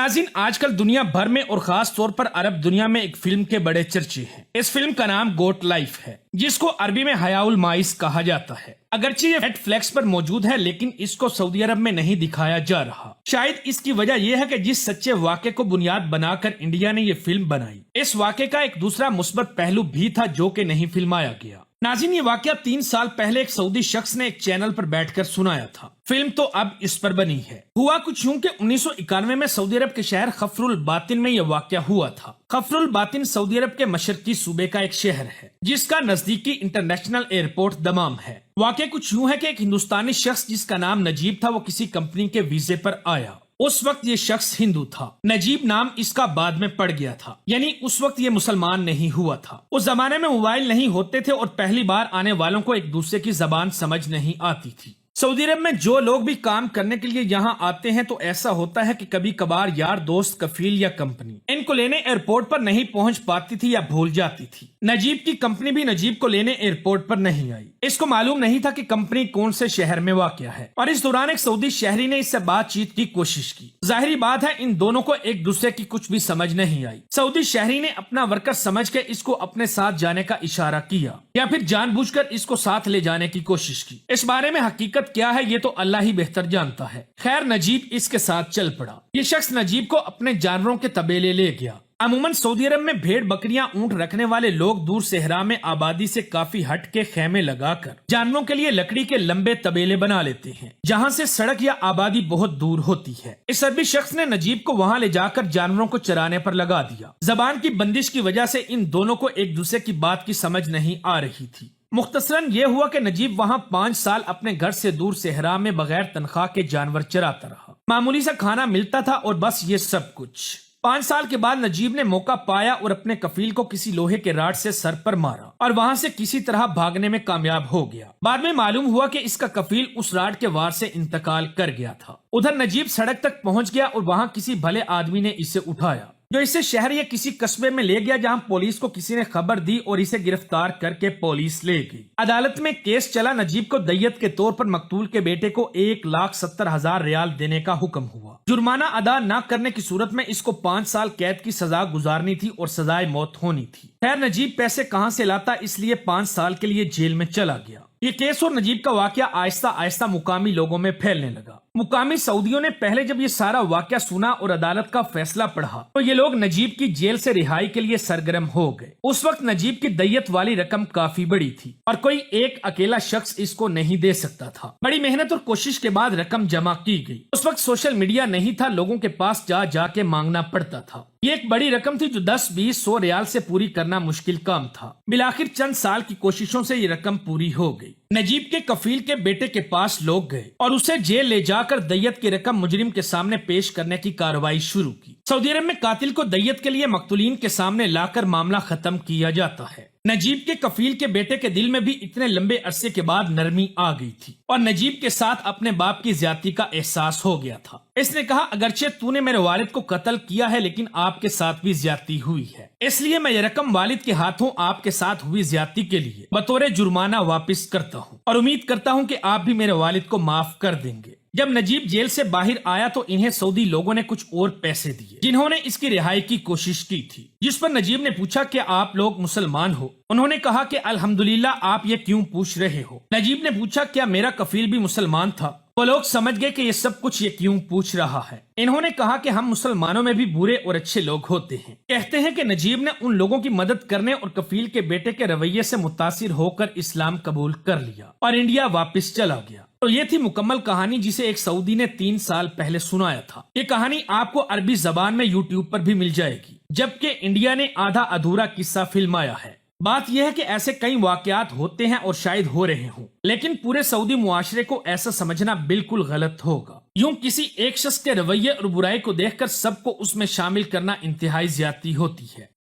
नाज़रीन, आजकल दुनिया भर में और खास तौर पर अरब दुनिया में एक फिल्म के बड़े चर्चे हैं। इस फिल्म का नाम गोट लाइफ है, जिसको अरबी में हयाउल माइस कहा जाता है। अगरचे ये नेटफ्लिक्स पर मौजूद है, लेकिन इसको सऊदी अरब में नहीं दिखाया जा रहा। शायद इसकी वजह यह है कि जिस सच्चे वाक़े को बुनियाद बनाकर इंडिया ने ये फिल्म बनाई, इस वाक़े का एक दूसरा मुस्बत पहलू भी था जो कि नहीं फिल्माया गया। नाज़रीन, ये वाक़या 3 साल पहले एक सऊदी शख्स ने एक चैनल पर बैठकर सुनाया था। फिल्म तो अब इस पर बनी है। हुआ कुछ यूं कि 1991 में सऊदी अरब के शहर खफरुल बातिन में यह वाक़या हुआ था। खफरुल बातिन सऊदी अरब के मशरकी सूबे का एक शहर है, जिसका नजदीकी इंटरनेशनल एयरपोर्ट दमाम है। वाक़या कुछ यूं है कि एक हिंदुस्तानी शख्स जिसका नाम नजीब था, वो किसी कंपनी के वीजे पर आया। उस वक्त ये शख्स हिंदू था। नजीब नाम इसका बाद में पड़ गया था, यानी उस वक्त ये मुसलमान नहीं हुआ था। उस जमाने में मोबाइल नहीं होते थे और पहली बार आने वालों को एक दूसरे की जबान समझ नहीं आती थी। सऊदी अरब में जो लोग भी काम करने के लिए यहाँ आते हैं तो ऐसा होता है कि कभी कभार यार दोस्त, कफील या कंपनी इनको लेने एयरपोर्ट पर नहीं पहुँच पाती थी या भूल जाती थी। नजीब की कंपनी भी नजीब को लेने एयरपोर्ट पर नहीं आई। इसको मालूम नहीं था कि कंपनी कौन से शहर में वाक़या है, और इस दौरान एक सऊदी शहरी ने इससे बातचीत की कोशिश की। जाहिर बात है इन दोनों को एक दूसरे की कुछ भी समझ नहीं आई। सऊदी शहरी ने अपना वर्कर समझ के इसको अपने साथ जाने का इशारा किया, या फिर जानबूझकर इसको साथ ले जाने की कोशिश की। इस बारे में हकीकत क्या है ये तो अल्लाह ही बेहतर जानता है। खैर, नजीब इसके साथ चल पड़ा। ये शख्स नजीब को अपने जानवरों के तबेले ले गया। अमूमन सऊदी अरब में भेड़, बकरियां, ऊंट रखने वाले लोग दूर सहरा में आबादी से काफी हट के खेमे लगाकर जानवरों के लिए लकड़ी के लंबे तबेले बना लेते हैं, जहां से सड़क या आबादी बहुत दूर होती है। इस अरबी शख्स ने नजीब को वहां ले जाकर जानवरों को चराने पर लगा दिया। जबान की बंदिश की वजह से इन दोनों को एक दूसरे की बात की समझ नहीं आ रही थी। मुख्तसरन ये हुआ कि नजीब वहां 5 साल अपने घर से दूर सहरा में बगैर तनख्वाह के जानवर चराता रहा। मामूली सा खाना मिलता था और बस ये सब कुछ। 5 साल के बाद नजीब ने मौका पाया और अपने कफील को किसी लोहे के राड से सर पर मारा और वहां से किसी तरह भागने में कामयाब हो गया। बाद में मालूम हुआ कि इसका कफील उस राड के वार से इंतकाल कर गया था। उधर नजीब सड़क तक पहुंच गया और वहां किसी भले आदमी ने इसे उठाया, जो इसे शहर या किसी कस्बे में ले गया, जहां पुलिस को किसी ने खबर दी और इसे गिरफ्तार करके पुलिस ले गई। अदालत में केस चला। नजीब को दय्यत के तौर पर मकतूल के बेटे को 1,70,000 रियाल देने का हुक्म हुआ। जुर्माना अदा न करने की सूरत में इसको 5 साल कैद की सजा गुजारनी थी और सजाए मौत होनी थी। खैर, नजीब पैसे कहां से लाता, इसलिए 5 साल के लिए जेल में चला गया। ये केस और नजीब का वाकया आहिस्ता आहिस्ता मुकामी लोगों में फैलने लगा। मुकामी सऊदियों ने पहले जब ये सारा वाकया सुना और अदालत का फैसला पढ़ा तो ये लोग नजीब की जेल से रिहाई के लिए सरगर्म हो गए। उस वक्त नजीब की दय्यत वाली रकम काफी बड़ी थी और कोई एक अकेला शख्स इसको नहीं दे सकता था। बड़ी मेहनत और कोशिश के बाद रकम जमा की गई। उस वक्त सोशल मीडिया नहीं था, लोगों के पास जा जाके मांगना पड़ता था। ये एक बड़ी रकम थी जो 10, 20, 100 रियाल से पूरी करना मुश्किल काम था। बिलाखिर चंद साल की कोशिशों से ये रकम पूरी हो गई। नजीब के कफील के बेटे के पास लोग गए और उसे जेल ले जाकर दय्यत की रकम मुजरिम के सामने पेश करने की कार्रवाई शुरू की। सऊदी अरब में कातिल को दय्यत के लिए मकतूलीन के सामने लाकर मामला खत्म किया जाता है। नजीब के कफील के बेटे के दिल में भी इतने लंबे अरसे के बाद नरमी आ गई थी और नजीब के साथ अपने बाप की ज्यादती का एहसास हो गया था। इसने कहा, अगरचे तूने मेरे वालिद को कत्ल किया है, लेकिन आपके साथ भी ज्यादती हुई है, इसलिए मैं ये रकम वालिद के हाथों आपके साथ हुई ज्यादती के लिए बतौर जुर्माना वापस करता हूँ और उम्मीद करता हूँ कि आप भी मेरे वालिद को माफ कर देंगे। जब नजीब जेल से बाहर आया तो इन्हें सऊदी लोगों ने कुछ और पैसे दिए, जिन्होंने इसकी रिहाई की कोशिश की थी। जिस पर नजीब ने पूछा कि आप लोग मुसलमान हो? उन्होंने कहा कि अल्हम्दुलिल्लाह, आप ये क्यों पूछ रहे हो? नजीब ने पूछा, क्या मेरा कफील भी मुसलमान था? वो लोग समझ गए कि ये सब कुछ ये क्यों पूछ रहा है। इन्होंने कहा कि हम मुसलमानों में भी बुरे और अच्छे लोग होते हैं। कहते हैं कि नजीब ने उन लोगों की मदद करने और कफील के बेटे के रवैये से मुतासिर होकर इस्लाम कबूल कर लिया और इंडिया वापस चला गया। तो ये थी मुकम्मल कहानी जिसे एक सऊदी ने 3 साल पहले सुनाया था। ये कहानी आपको अरबी जबान में यूट्यूब पर भी मिल जाएगी, जबकि इंडिया ने आधा अधूरा किस्सा फिल्माया है। बात यह है कि ऐसे कई वाकयात होते हैं और शायद हो रहे हों, लेकिन पूरे सऊदी मुआशरे को ऐसा समझना बिल्कुल गलत होगा। यूं किसी एक शख्स के रवैये और बुराई को देखकर सबको उसमें शामिल करना इंतहाई ज्यादती होती है।